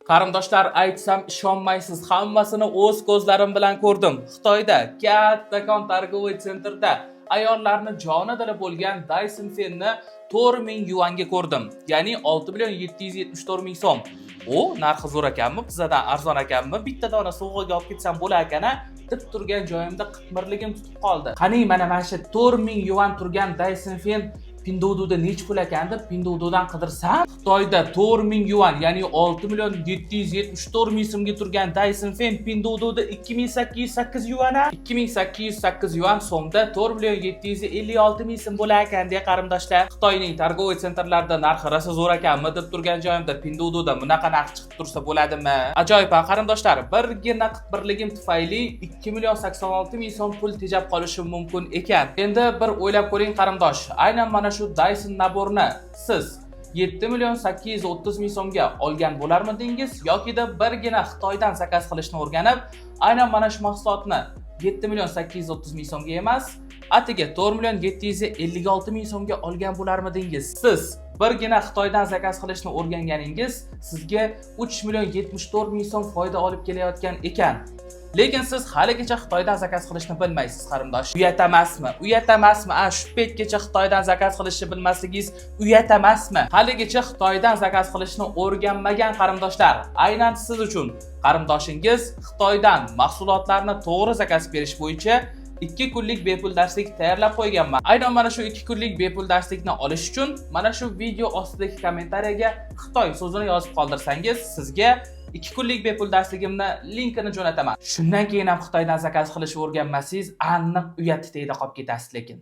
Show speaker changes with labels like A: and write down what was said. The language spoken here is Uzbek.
A: Qarindoshlar, aytsam ishonmaysiz, hammasini o'z ko'zlarim bilan ko'rdim. Xitoyda kattakon targoviy sentrda ayollarni joni dili bo'lgan Dyson Fanni 4000 yuanga ko'rdim. Ya'ni 6.774.000 so'm. O, narxi zo'r ekanmi, bizdan arzon ekanmi? Bitta dona sovg'aga olib ketsam bo'lar ekan-a? Deb turgan joyimda qitmirligim tutib qoldi. Qani mana shu 4000 yuan turgan Dyson Fan Pinduodu'da nech pul ekan deb Pinduodu'dan qidirsam, Xitoyda 4000 yuan, ya'ni 6.774.000 so'mga turgan Dyson Fan Pinduodu'da 2808 yuan, 2808 yuan so'mda 4.756.000 so'm bo'lar ekan deya qarindoshlar. Xitoyning targoviy sentrlarida narxi rosa zo'r ekanmi deb turgan joyimda Pinduodu'da bunaqa narx chiqib tursa bo'ladimi? Ajoyib qarindoshlar, birgina qitmirligim tufayli 2.086.000 so'm pul tejab qolishim mumkin ekan. Endi bir o'ylab ko'ring qarindosh, aynan mana shu Dyson naborni siz 7.830.000 so'mga olgan bo'larmidingiz yoki-da birgina Xitoydan zakaz qilishni o'rganib, aynan mana shu mahsulotni 7.830.000 so'mga emas, atiga 4.756.000 so'mga olgan bo'larmidingiz? Siz birgina Xitoydan zakaz qilishni o'rganganingiz sizga 3.074.000 so'm foyda olib kelayotgan ekan. Lekin siz haligacha Xitoydan zakaz qilishni bilmaysiz qarindosh. Uyat emasmi? Uyat emasmi? Shu paytgacha Xitoydan zakaz qilishni bilmasligingiz uyat emasmi? Haligacha Xitoydan zakaz qilishni o'rganmagan qarindoshlar, aynan siz uchun qarindoshingiz Xitoydan mahsulotlarni to'g'ri zakaz berish bo'yicha 2 kunlik bepul darslik tayyorlab qo'yganman. Aynan mana shu 2 kunlik bepul darslikni olish uchun mana shu video ostidagi kommentariyaga Xitoy so'zini yozib qoldirsangiz, sizga 2 kunlik bepul darsligimni linkini jo'nataman. Shundan keyin ham Xitoydan zakaz qilishni o'rganmasangiz, aniq uyat tagida qolib ketasiz lekin.